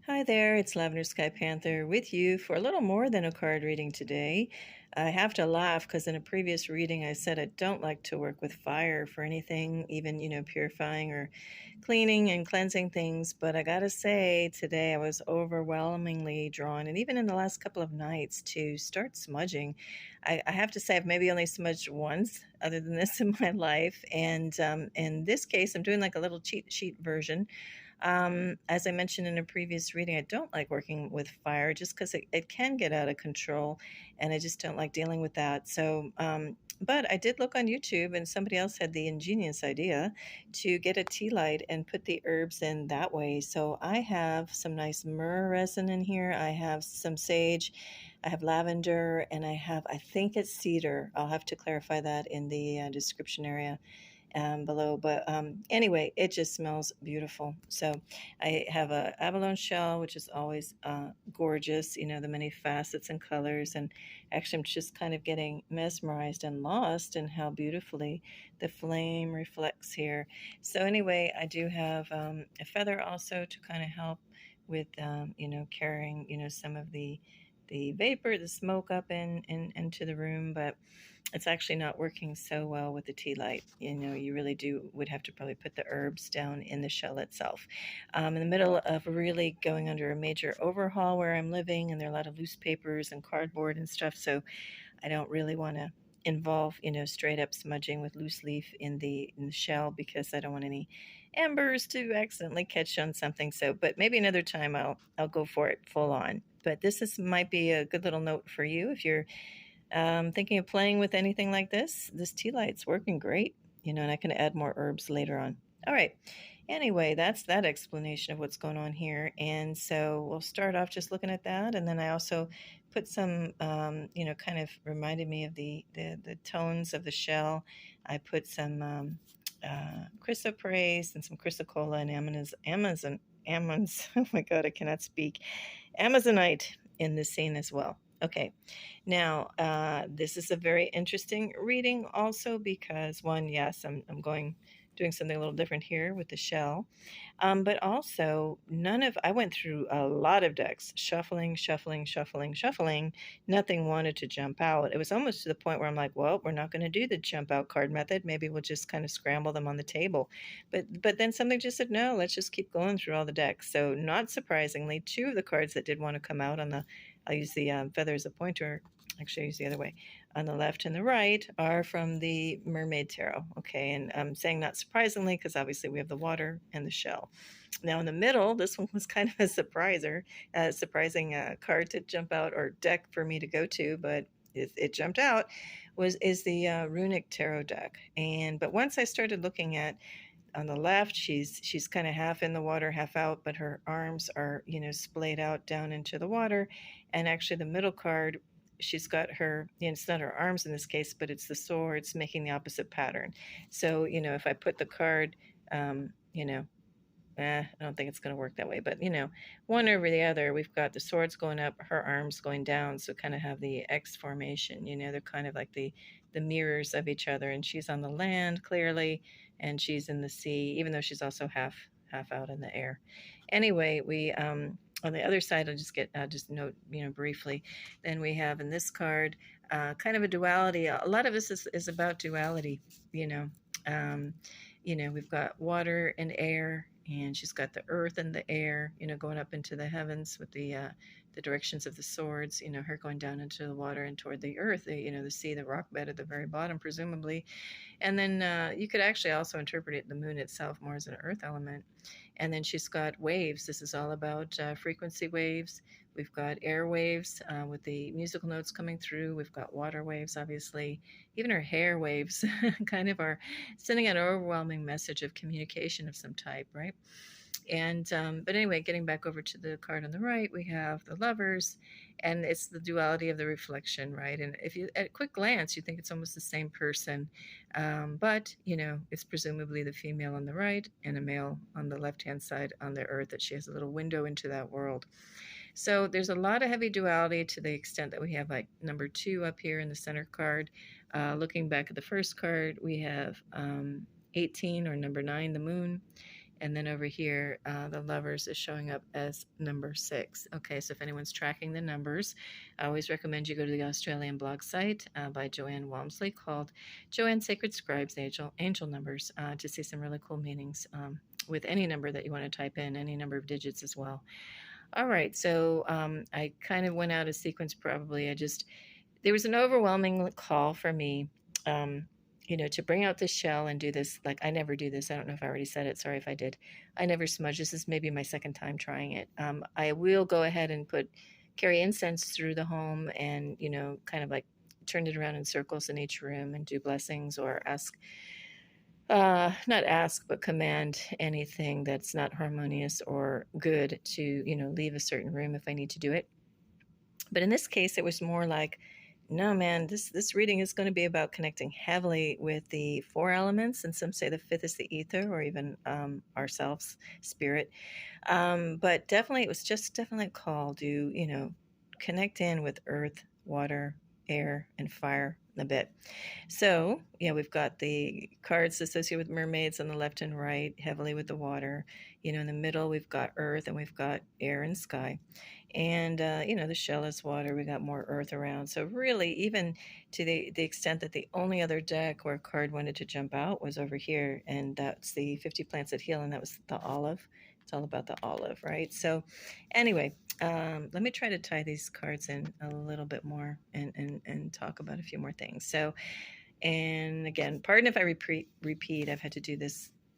Hi there, it's Lavender Sky Panther with you for a little more than a card reading today. I have to laugh because in a previous reading I said I don't like to work with fire for anything, even, purifying or cleaning and cleansing things. But I gotta say, today I was overwhelmingly drawn, and even in the last couple of nights, to start smudging. I have to say, I've maybe only smudged once other than this in my life. And in this case, I'm doing like a little cheat sheet version. As I mentioned in a previous reading, I don't like working with fire just because it can get out of control, and I just don't like dealing with that. But I did look on YouTube, and somebody else had the ingenious idea to get a tea light and put the herbs in that way. So I have some nice myrrh resin in here. I have some sage, I have lavender, and I think it's cedar. I'll have to clarify that in the description area below. But anyway, it just smells beautiful. So I have a abalone shell, which is always gorgeous, the many facets and colors. And actually, I'm just kind of getting mesmerized and lost in how beautifully the flame reflects here. So anyway, I do have a feather also to kind of help with, carrying, some of the vapor, the smoke up into the room. But it's actually not working so well with the tea light. You really would have to probably put the herbs down in the shell itself. In the middle of really going under a major overhaul where I'm living, and there are a lot of loose papers and cardboard and stuff, so I don't really want to involve, straight up smudging with loose leaf in the shell, because I don't want any embers to accidentally catch on something. So, but maybe another time I'll go for it full on. But might be a good little note for you if you're thinking of playing with anything like this. This tea light's working great, and I can add more herbs later on. All right. Anyway, that's that explanation of what's going on here. And so we'll start off just looking at that. And then I also put some, kind of reminded me of the tones of the shell. I put some chrysoprase and some chrysocolla and oh my God, I cannot speak, Amazonite in this scene as well. Okay, now this is a very interesting reading also because, one, yes, I'm doing something a little different here with the shell, but also I went through a lot of decks, shuffling, shuffling, shuffling, shuffling. Nothing wanted to jump out. It was almost to the point where I'm like, well, we're not going to do the jump out card method. Maybe we'll just kind of scramble them on the table. But then something just said, no, let's just keep going through all the decks. So not surprisingly, two of the cards that did want to come out I'll use the feather as a pointer. Actually, I use the other way. On the left and the right are from the Mermaid Tarot. Okay, and I'm saying not surprisingly because obviously we have the water and the shell. Now in the middle, this one was kind of a surprising card to jump out, or deck for me to go to, but it jumped out. Is the Runic Tarot deck. But once I started looking at, on the left, she's kind of half in the water, half out, but her arms are, splayed out down into the water. And actually the middle card, she's got her, it's not her arms in this case, but it's the swords making the opposite pattern. So, if I put the card, I don't think it's going to work that way, but one over the other, we've got the swords going up, her arms going down, so kind of have the X formation. They're kind of like the mirrors of each other, and she's on the land clearly, and she's in the sea, even though she's also half out in the air. Anyway, we on the other side, I'll just note, briefly. Then we have in this card kind of a duality. A lot of this is about duality. you know. Um, we've got water and air, and she's got the earth and the air, going up into the heavens with the directions of the swords, her going down into the water and toward the earth, the sea, the rock bed at the very bottom, presumably. And then you could actually also interpret the moon itself more as an earth element. And then she's got waves. This is all about frequency waves. We've got air waves with the musical notes coming through. We've got water waves, obviously. Even her hair waves kind of are sending an overwhelming message of communication of some type, right? And but anyway, getting back over to the card on the right, we have the lovers, and it's the duality of the reflection, right? And if you, at a quick glance, you think it's almost the same person, but it's presumably the female on the right and a male on the left-hand side on the earth, that she has a little window into that world. So there's a lot of heavy duality, to the extent that we have like number 2 up here in the center card. Looking back at the first card, we have 18, or number 9, the moon. And then over here, the lovers is showing up as number 6. Okay, so if anyone's tracking the numbers, I always recommend you go to the Australian blog site by Joanne Walmsley called Joanne Sacred Scribes Angel Numbers to see some really cool meanings with any number that you want to type in, any number of digits as well. All right, so I kind of went out of sequence probably. There was an overwhelming call for me, um, to bring out the shell and do this. Like, I never do this. I don't know if I already said it. Sorry if I did. I never smudge. This is maybe my second time trying it. I will go ahead and carry incense through the home and, kind of like turn it around in circles in each room and do blessings or not ask, but command anything that's not harmonious or good to, leave a certain room if I need to do it. But in this case, it was more like, no, man, this reading is going to be about connecting heavily with the 4 elements, and some say the 5th is the ether, or even ourselves, spirit. But definitely, it was just definitely a call to, connect in with earth, water, air, and fire a bit. So, yeah, we've got the cards associated with mermaids on the left and right, heavily with the water. In the middle, we've got earth and we've got air and sky. And, the shell is water. We got more earth around. So, really, even to the extent that the only other deck where a card wanted to jump out was over here, and that's the 50 Plants That Heal, and that was the olive. It's all about the olive, right? So, anyway, let me try to tie these cards in a little bit more and talk about a few more things. So, and again, pardon if I repeat. I've had to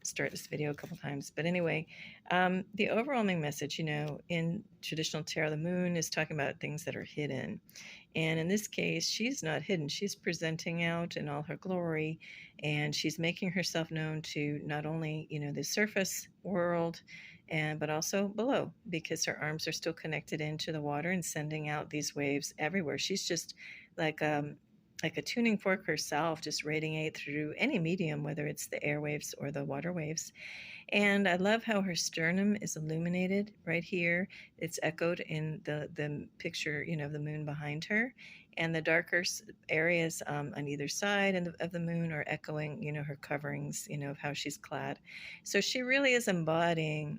start this video a couple times. But anyway, the overwhelming message, in traditional tarot, the moon is talking about things that are hidden. And in this case, she's not hidden. She's presenting out in all her glory, and she's making herself known to not only, the surface world, but also below, because her arms are still connected into the water and sending out these waves everywhere. She's just like a tuning fork herself, just radiate through any medium, whether it's the airwaves or the water waves. And I love how her sternum is illuminated right here. It's echoed in the picture, of the moon behind her. And the darker areas on either side of the moon are echoing, her coverings, of how she's clad. So she really is embodying,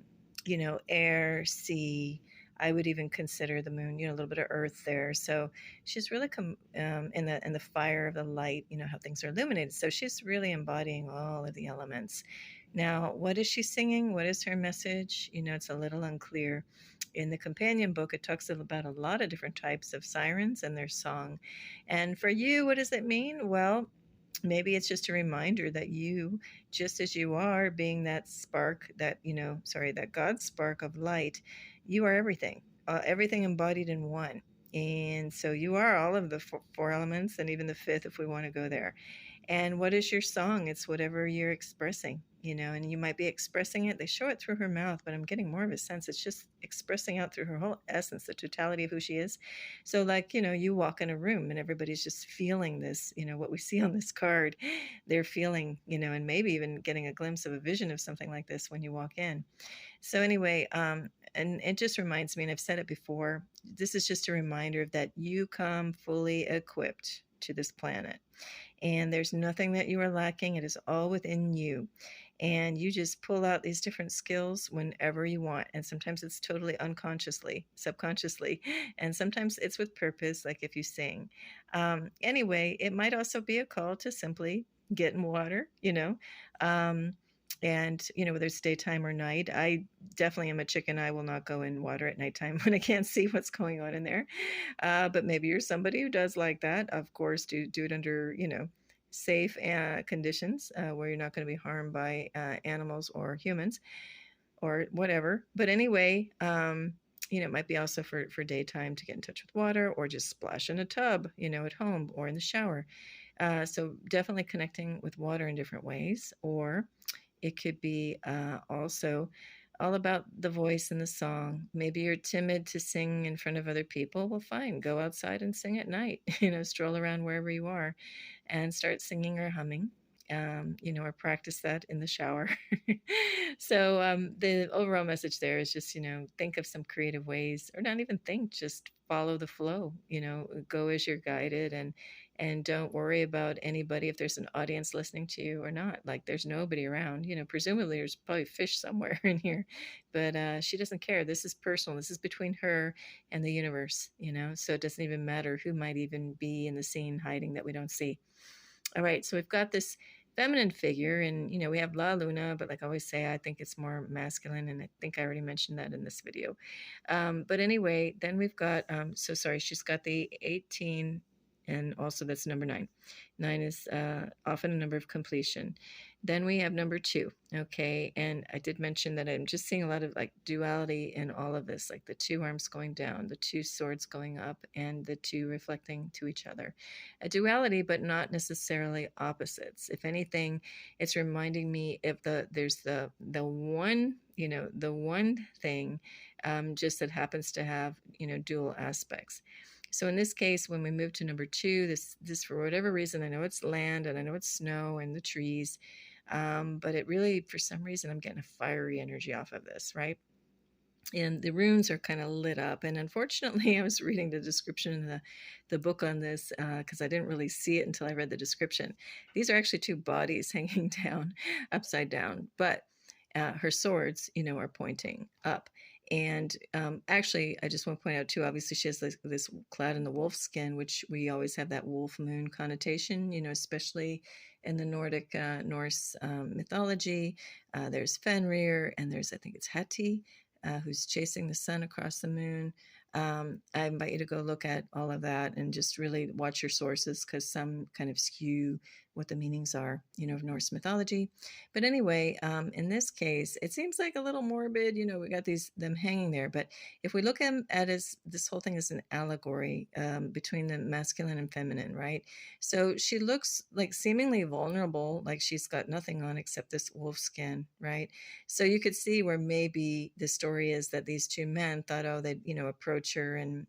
air, sea. I would even consider the moon, a little bit of earth there. So she's really in the fire of the light, how things are illuminated. So she's really embodying all of the elements. Now, what is she singing? What is her message? It's a little unclear. In the companion book, it talks about a lot of different types of sirens and their song. And for you, what does it mean? Well, maybe it's just a reminder that you, just as you are, being that spark, that God spark of light, you are everything embodied in one. And so you are all of the 4 elements, and even the 5th if we want to go there. And what is your song? It's whatever you're expressing, and you might be expressing it. They show it through her mouth, but I'm getting more of a sense it's just expressing out through her whole essence, the totality of who she is. So, like, you walk in a room and everybody's just feeling this, what we see on this card, they're feeling, and maybe even getting a glimpse of a vision of something like this when you walk in. So, anyway, and it just reminds me, and I've said it before, this is just a reminder that you come fully equipped to this planet. And there's nothing that you are lacking. It is all within you. And you just pull out these different skills whenever you want. And sometimes it's totally unconsciously, subconsciously. And sometimes it's with purpose, like if you sing. Anyway, it might also be a call to simply get in water, and, whether it's daytime or night. I definitely am a chicken. I will not go in water at nighttime when I can't see what's going on in there. But maybe you're somebody who does like that. Of course, do it under, safe conditions where you're not going to be harmed by animals or humans or whatever. But anyway, it might be also for daytime to get in touch with water, or just splash in a tub, at home or in the shower. So definitely connecting with water in different ways. Or it could be also all about the voice and the song. Maybe you're timid to sing in front of other people. Well, fine, go outside and sing at night. Stroll around wherever you are and start singing or humming. Or practice that in the shower. So the overall message there is just, think of some creative ways, or not even think, just follow the flow, go as you're guided, and, and don't worry about anybody, if there's an audience listening to you or not. Like there's nobody around, presumably there's probably fish somewhere in here, but she doesn't care. This is personal. This is between her and the universe, so it doesn't even matter who might even be in the scene hiding that we don't see. All right, so we've got this feminine figure, and we have La Luna, but like I always say, I think it's more masculine, and I think I already mentioned that in this video. But anyway, then we've got, so sorry, she's got the 18, and also that's number 9. 9 is often a number of completion. Then we have number 2, okay, and I did mention that I'm just seeing a lot of like duality in all of this, like the 2 arms going down, the 2 swords going up, and the 2 reflecting to each other. A duality, but not necessarily opposites. If anything, it's reminding me if there's the one, the one thing just that happens to have, dual aspects. So in this case, when we move to number 2, this for whatever reason, I know it's land and I know it's snow and the trees, but it really, for some reason, I'm getting a fiery energy off of this, right? And the runes are kind of lit up. And unfortunately, I was reading the description in the book on this because I didn't really see it until I read the description. These are actually 2 bodies hanging down, upside down, but her swords, are pointing up. And actually, I just want to point out too, obviously she has this clad in the wolf skin, which we always have that wolf moon connotation, especially in the Nordic Norse mythology. There's Fenrir, and there's, I think it's Hati, who's chasing the sun across the moon. I invite you to go look at all of that and just really watch your sources, because some kind of skew what the meanings are, of Norse mythology. But anyway, in this case, it seems like a little morbid. We got them hanging there. But if we look at this whole thing as an allegory between the masculine and feminine, right? So she looks like seemingly vulnerable, like she's got nothing on except this wolf skin, right? So you could see where maybe the story is that these 2 men thought, oh, they'd, approach her and,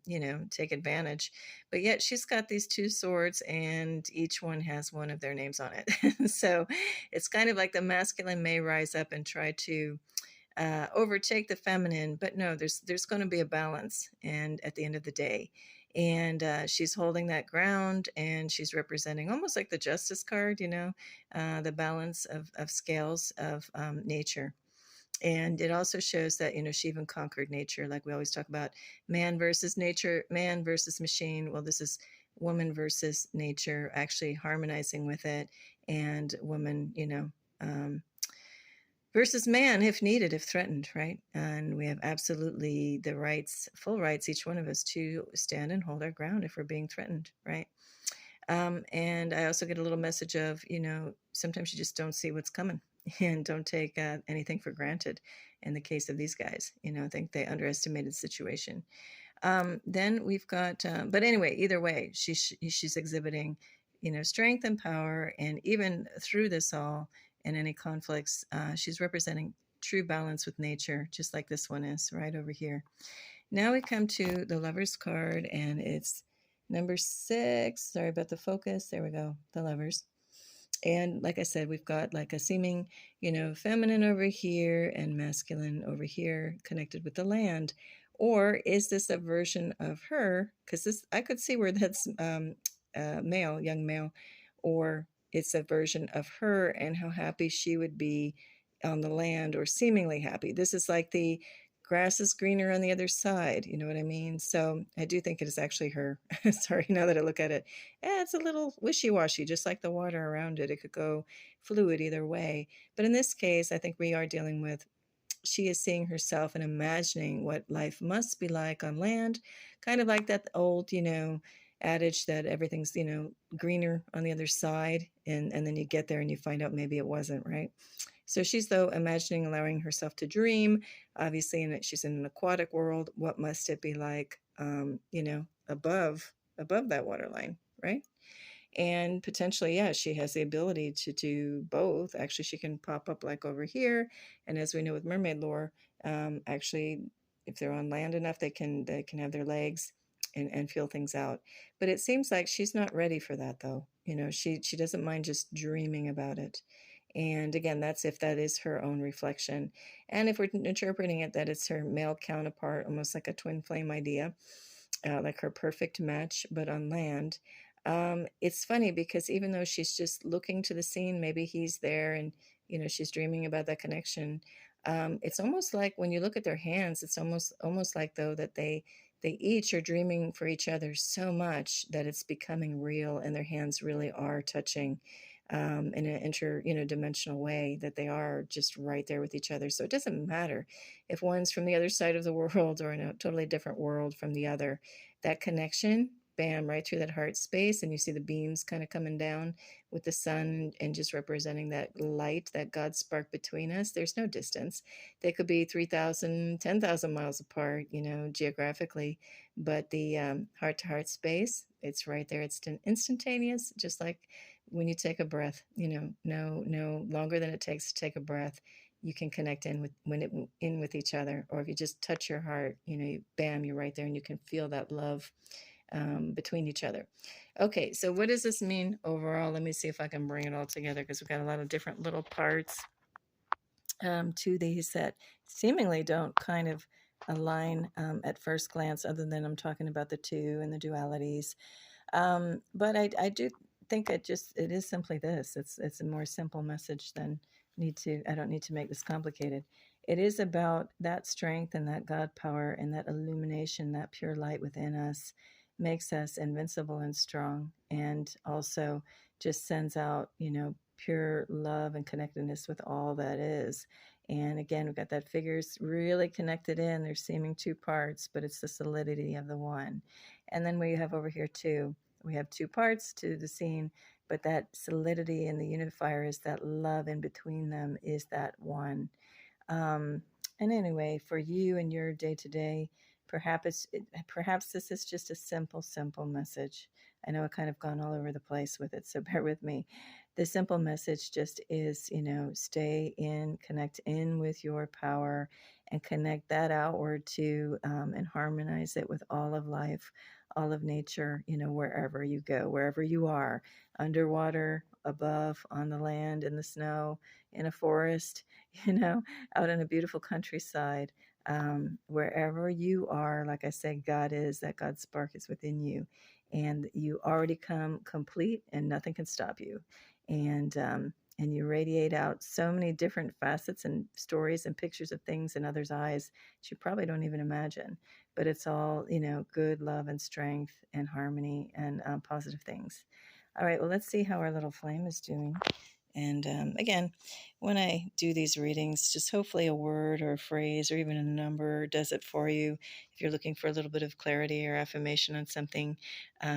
take advantage. But yet she's got these 2 swords, and each one has one of their names on it. So it's kind of like the masculine may rise up and try to overtake the feminine, but no, there's going to be a balance, and at the end of the day. And she's holding that ground, and she's representing almost like the justice card, the balance of scales of nature. And it also shows that, she even conquered nature. Like we always talk about man versus nature, man versus machine. Well, this is woman versus nature, actually harmonizing with it, and woman, versus man if needed, if threatened, right? And we have absolutely the rights, full rights, each one of us, to stand and hold our ground if we're being threatened, right? And I also get a little message of, sometimes you just don't see what's coming and don't take anything for granted. In the case of these guys, I think they underestimated the situation. Then we've got, but anyway, either way, she's exhibiting, strength and power. And even through this all and any conflicts, she's representing true balance with nature, just like this one is right over here. Now we come to the Lovers card, and it's number 6. Sorry about the focus. There we go, the Lovers. And like I said, we've got like a seeming, feminine over here and masculine over here connected with the land. Or is this a version of her? Because I could see where that's male, young male, or it's a version of her and how happy she would be on the land, or seemingly happy. This is like the grass is greener on the other side. You know what I mean? So I do think it is actually her. Sorry, now that I look at it, it's a little wishy-washy, just like the water around it. It could go fluid either way. But in this case, I think we are dealing with, she is seeing herself and imagining what life must be like on land, kind of like that old, adage that everything's, greener on the other side. And then you get there and you find out maybe it wasn't, right? So she's, though, imagining, allowing herself to dream, obviously, and she's in an aquatic world. What must it be like, above that waterline, right? And potentially, yeah, she has the ability to do both. Actually, she can pop up like over here. And as we know with mermaid lore, actually, if they're on land enough, they can have their legs and feel things out. But it seems like she's not ready for that, though. She doesn't mind just dreaming about it. And again, that's if that is her own reflection. And if we're interpreting it that it's her male counterpart, almost like a twin flame idea, like her perfect match, but on land. It's funny because even though she's just looking to the scene, maybe he's there and, she's dreaming about that connection. It's almost like when you look at their hands, it's almost like though that they each are dreaming for each other so much that it's becoming real and their hands really are touching in an dimensional way, that they are just right there with each other. So it doesn't matter if one's from the other side of the world or in a totally different world from the other. That connection, bam, right through that heart space, and you see the beams kind of coming down with the sun and just representing that light, that God spark between us. There's no distance. They could be 3,000, 10,000 miles apart, geographically, but the heart to heart space, it's right there. It's instantaneous, just like when you take a breath, no longer than it takes to take a breath. You can connect in with each other, or if you just touch your heart, bam, you're right there, and you can feel that love between each other. Okay, so what does this mean overall? Let me see if I can bring it all together, because we've got a lot of different little parts to these that seemingly don't kind of align at first glance, other than I'm talking about the two and the dualities. But I do think it is simply this. It's a more simple message than I don't need to make this complicated. It is about that strength and that God power and that illumination, that pure light within us makes us invincible and strong, and also just sends out, pure love and connectedness with all that is. And again, we've got that figures really connected in. They're seeming two parts, but it's the solidity of the one. And then we have over here too, we have two parts to the scene, but that solidity and the unifier is that love in between them is that one. And anyway, for you and your day to day, perhaps this is just a simple message. I know I've kind of gone all over the place with it, so bear with me. The simple message just is, stay in, connect in with your power, and connect that outward to and harmonize it with all of life, all of nature, wherever you go, wherever you are, underwater, above, on the land, in the snow, in a forest, out in a beautiful countryside. Wherever you are, like I said, God is, that God spark is within you, and you already come complete, and nothing can stop you. And you radiate out so many different facets and stories and pictures of things in others' eyes that you probably don't even imagine. But it's all, good love and strength and harmony and positive things. All right, well, let's see how our little flame is doing. And again, when I do these readings, just hopefully a word or a phrase or even a number does it for you. If you're looking for a little bit of clarity or affirmation on something,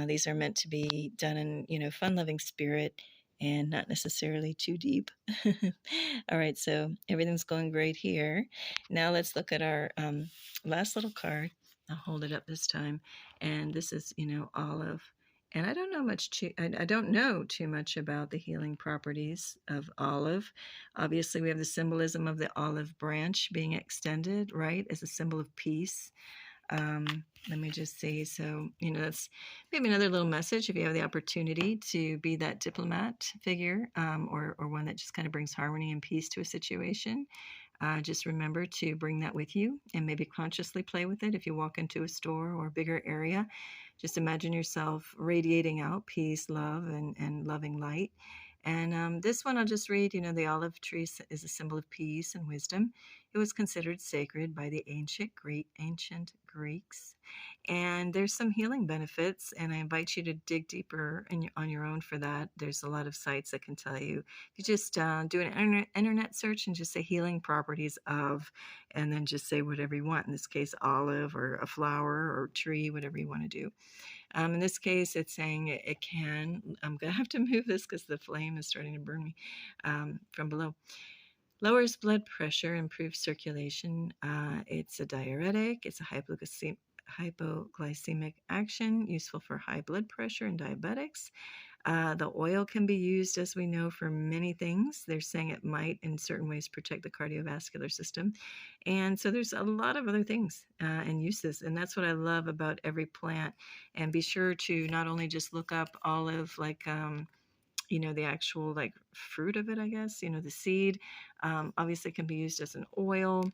these are meant to be done in, fun-loving spirit and not necessarily too deep. All right, so everything's going great here. Now let's look at our last little card. I'll hold it up this time. And this is, olive. And I don't know too much about the healing properties of olive. Obviously, we have the symbolism of the olive branch being extended, right, as a symbol of peace. Let me just see. So, that's maybe another little message if you have the opportunity to be that diplomat figure, or one that just kind of brings harmony and peace to a situation. Just remember to bring that with you and maybe consciously play with it if you walk into a store or a bigger area. Just imagine yourself radiating out peace, love, and loving light. And this one I'll just read, the olive tree is a symbol of peace and wisdom. It was considered sacred by the ancient Greeks. And there's some healing benefits, and I invite you to dig deeper on your own for that. There's a lot of sites that can tell you. You just do an internet search and just say healing properties of, and then just say whatever you want. In this case, olive or a flower or tree, whatever you want to do. In this case, it's saying it can. I'm going to have to move this because the flame is starting to burn me from below. Lowers blood pressure, improves circulation. It's a diuretic. It's a hypoglycemic action, useful for high blood pressure and diabetics. The oil can be used, as we know, for many things. They're saying it might, in certain ways, protect the cardiovascular system. And so there's a lot of other things and uses. And that's what I love about every plant. And be sure to not only just look up olive, like, the actual fruit of it, I guess, the seed. Obviously can be used as an oil.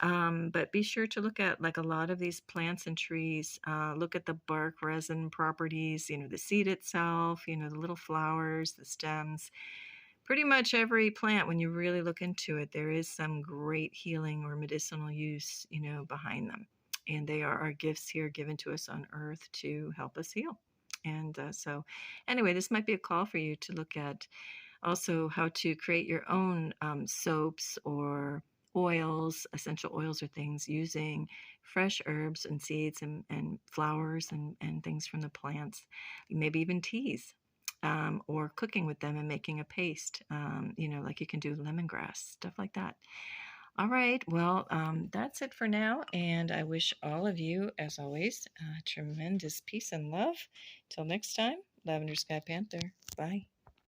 But be sure to look at like a lot of these plants and trees. Look at the bark resin properties, the seed itself, the little flowers, the stems. Pretty much every plant, when you really look into it, there is some great healing or medicinal use, behind them. And they are our gifts here given to us on earth to help us heal. And so, anyway, this might be a call for you to look at also how to create your own soaps or oils, essential oils or things using fresh herbs and seeds and flowers and things from the plants, maybe even teas. Or cooking with them and making a paste, like you can do lemongrass, stuff like that. All right, well, that's it for now, and I wish all of you, as always, tremendous peace and love. Till next time, Lavender Sky Panther. Bye.